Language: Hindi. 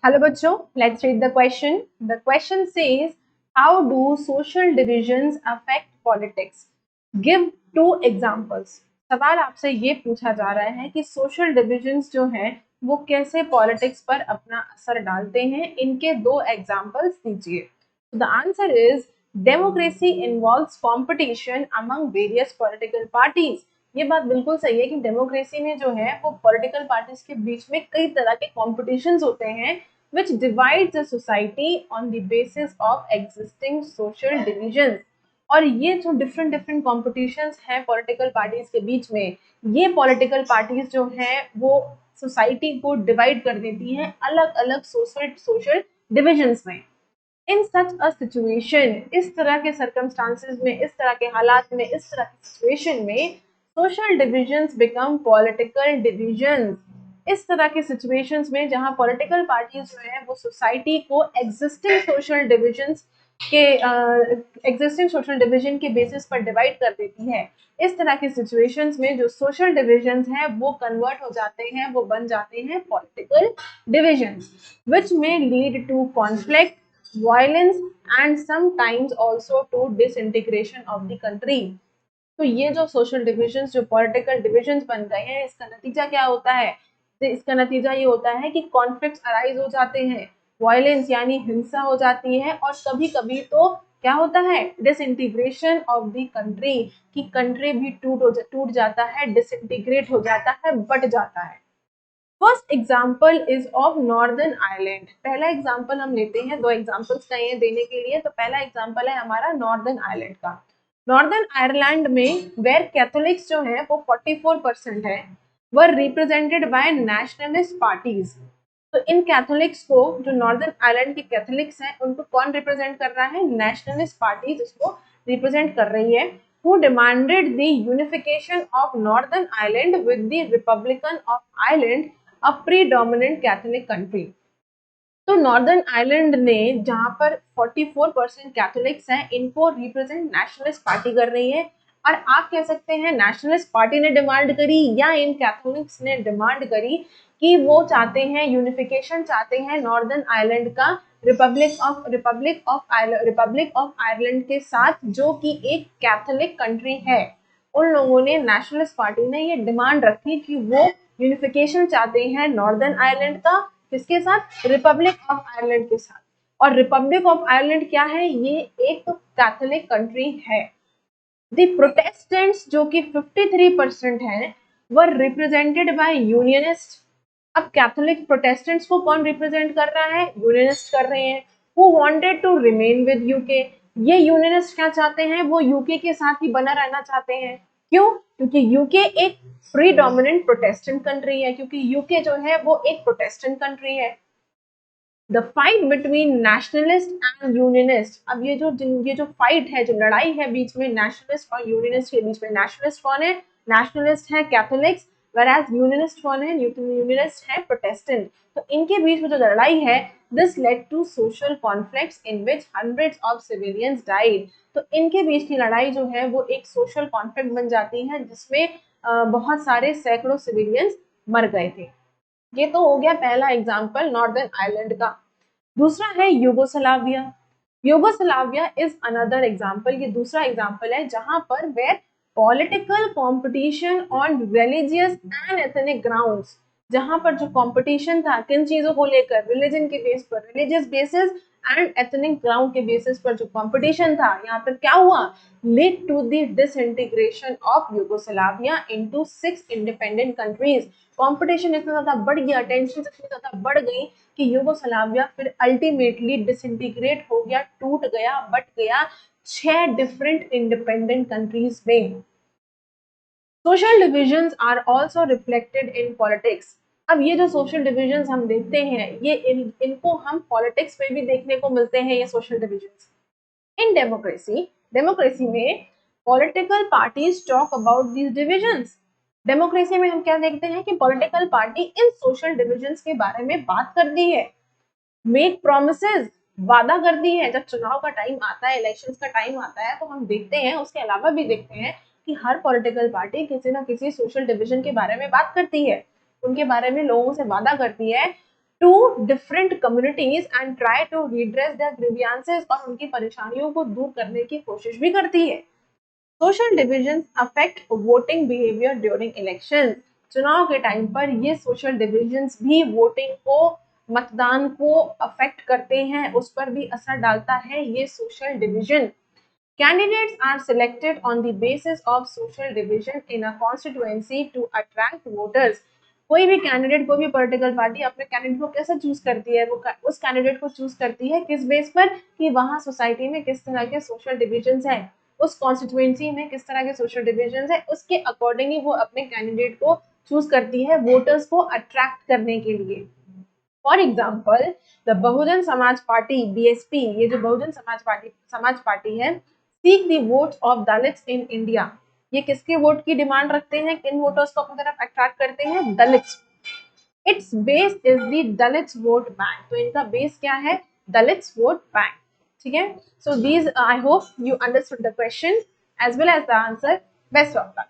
Hello बच्चों, let's read the question. The question says, how do social divisions affect politics? Give two examples. सवाल आपसे ये पूछा जा रहा है कि social divisions जो हैं वो कैसे politics पर अपना असर डालते हैं, इनके दो examples दीजिए. So the answer is democracy involves competition among various political parties. ये बात बिल्कुल सही है कि डेमोक्रेसी में जो है वो पॉलिटिकल पार्टीज के बीच में कई तरह के कॉम्पिटिशन्स होते हैं which divides the society on the basis of existing social divisions. और ये जो डिफरेंट डिफरेंट कॉम्पिटिशन्स हैं पॉलिटिकल पार्टीज के बीच में, ये पॉलिटिकल पार्टीज जो हैं वो सोसाइटी को डिवाइड कर देती हैं अलग अलग सोशल डिविजन्स में. इन सच अ सिचुएशन, इस तरह के सर्कमस्टांसेस में, इस तरह के हालात में, इस तरह की सिचुएशन में social divisions become political divisions. इस तरह के सिचुएशंस में जहां पॉलिटिकल पार्टीज जो है वो सोसाइटी को एग्जिस्टिंग सोशल डिविजन के बेसिस पर डिवाइड कर देती है. इस तरह के सिचुएशंस में जो सोशल डिविजन्स हैं वो कन्वर्ट हो जाते हैं, वो बन जाते हैं political divisions, which may lead to conflict, violence and sometimes also to disintegration of the country. तो ये जो सोशल डिविजन्स, जो पॉलिटिकल डिविजन्स बन गए हैं, इसका नतीजा क्या होता है? तो इसका नतीजा ये होता है कि कॉन्फ्लिक्ट्स अराइज हो जाते हैं, वायलेंस यानी हिंसा हो जाती है, और कभी कभी तो क्या होता है, डिसइंटीग्रेशन ऑफ द कंट्री, कि कंट्री भी टूट जाता है, डिसइंटीग्रेट हो जाता है, बट जाता है. First example is of northern Ireland. पहला एग्जाम्पल हम लेते हैं, दो एग्जाम्पल्स चाहिए देने के लिए. तो पहला एग्जाम्पल है हमारा नॉर्दर्न आयरलैंड का. नॉर्दर्न आयरलैंड में वेयर कैथोलिक्स जो है वो 44% है, वर रिप्रेजेंटेड बाय नेशनलिस्ट पार्टीज. तो इन कैथोलिक्स को, जो नॉर्दर्न आयरलैंड के कैथोलिक्स हैं, उनको कौन रिप्रेजेंट कर रहा है? नेशनलिस्ट पार्टीज उसको रिप्रेजेंट कर रही है. who demanded the unification of Northern Ireland with the Republic of Ireland, a predominant Catholic country. तो नॉर्दर्न आयरलैंड ने, जहां पर 44% कैथोलिक्स हैं, इनको रिप्रेजेंट नेशनलिस्ट पार्टी कर रही है. और आप कह सकते हैं नेशनलिस्ट पार्टी ने डिमांड करी या इन कैथोलिक्स ने डिमांड करी कि वो चाहते हैं यूनिफिकेशन, चाहते हैं नॉर्दर्न आयरलैंड का रिपब्लिक ऑफ आयरलैंड के साथ, जो कि एक कैथोलिक कंट्री है. उन लोगों ने, नेशनलिस्ट पार्टी ने ये डिमांड रखी कि वो यूनिफिकेशन चाहते हैं नॉर्दर्न आयरलैंड का, किसके साथ? रिपब्लिक ऑफ आयरलैंड के साथ. और रिपब्लिक ऑफ आयरलैंड क्या है? ये एक कैथोलिक कंट्री है. द प्रोटेस्टेंट्स जो कि 53% हैं, वर रिप्रेजेंटेड बाय यूनियनिस्ट. अब कैथोलिक प्रोटेस्टेंट्स को कौन रिप्रेजेंट कर रहा है? यूनियनिस्ट कर रहे हैं. Who wanted to remain with UK. ये यूनियनिस्ट क्या चाहते हैं? वो यूके के साथ ही बना रहना चाहते हैं. क्यों? क्योंकि यूके एक प्रीडोमिनेंट प्रोटेस्टेंट कंट्री है, क्योंकि यूके जो है वो एक प्रोटेस्टेंट कंट्री है. The fight between nationalist and unionist. अब ये जो फाइट है, जो लड़ाई है बीच में नेशनलिस्ट और यूनियनिस्ट के बीच में, नेशनलिस्ट कौन है? नेशनलिस्ट है कैथोलिक्स, whereas यूनियनिस्ट कौन है? यूनियनिस्ट है प्रोटेस्टेंट. तो इनके बीच में जो लड़ाई है, this led to social conflicts in which hundreds of civilians died. तो इनके बीच की लड़ाई जो है वो एक सोशल कॉन्फ्लिक्ट बन जाती है, जिसमें बहुत सारे सैकड़ों सिविलियंस मर गए थे. ये तो हो गया पहला एग्जाम्पल नॉर्दर्न आयरलैंड का. दूसरा है Yugoslavia. Yugoslavia is another example. ये दूसरा एग्जाम्पल है जहां पर where political competition on religious and ethnic grounds. जहां पर जो कंपटीशन था किन चीजों को लेकर? रिलीजन के बेस पर, religious basis and ethnic ground के बेसिस पर जो कंपटीशन था, यहाँ पर क्या हुआ? Lead to the disintegration of Yugoslavia into 6 independent countries. Competition इतना ज्यादा बढ़ गया, टेंशन इतनी ज्यादा बढ़ गई कि यूगोस्लाविया फिर अल्टीमेटली डिसइंटीग्रेट हो गया, टूट गया, बट गया 6 डिफरेंट इंडिपेंडेंट कंट्रीज में. Social divisions are also reflected in politics. अब ये जो सोशल डिविजन्स हम देखते हैं, ये इनको हम पॉलिटिक्स में भी देखने को मिलते हैं, ये सोशल डिविजन्स. इन डेमोक्रेसी में political parties talk about these divisions. Democracy में हम क्या देखते हैं कि पॉलिटिकल पार्टी इन सोशल डिविजन्स के बारे में बात करती है, मेक प्रोमिसेस, वादा करती है. जब चुनाव का टाइम आता है, इलेक्शंस का टाइम आता है, तो हम देखते हैं, उसके अलावा भी देखते हैं कि हर पॉलिटिकल पार्टी किसी ना किसी सोशल डिवीजन के बारे में बात करती है, उनके बारे में लोगों से वादा करती है. To different communities and try to redress their grievances, और उनकी परेशानियों को दूर करने की कोशिश भी करती है। Social division affect voting behaviour during election, चुनाव के टाइम पर ये सोशल डिविजन्स भी वोटिंग को, मतदान को अफेक्ट करते हैं, उस पर भी असर डालता है ये social division. Candidates are selected on the basis of social division in a constituency to attract voters. कोई भी कैंडिडेट, कोई भी पॉलिटिकल पार्टी अपने कैंडिडेट को कैसे चूज करती है, वो उस कैंडिडेट को चूज करती है किस बेस पर, कि वहां सोसाइटी में किस तरह के सोशल डिविजन्स हैं, उस कॉन्स्टिट्यूएंसी में किस तरह के सोशल डिविजन्स हैं, उसके अकॉर्डिंगली वो अपने कैंडिडेट को चूज करती है वोटर्स को अट्रैक्ट करने के लिए। For example the Bahujan Samaj party BSP, ये जो बहुजन समाज पार्टी है, seek the votes of Dalits in India, ये किसके वोट की डिमांड रखते हैं, किन वोटर्स को अपनी तरफ अट्रैक्ट करते हैं, Dalits. It's base is the Dalits vote bank, तो इनका बेस क्या है, दलित्स वोट बैंक। ठीक है, so these I hope you understood the question as well as the answer. Best of luck.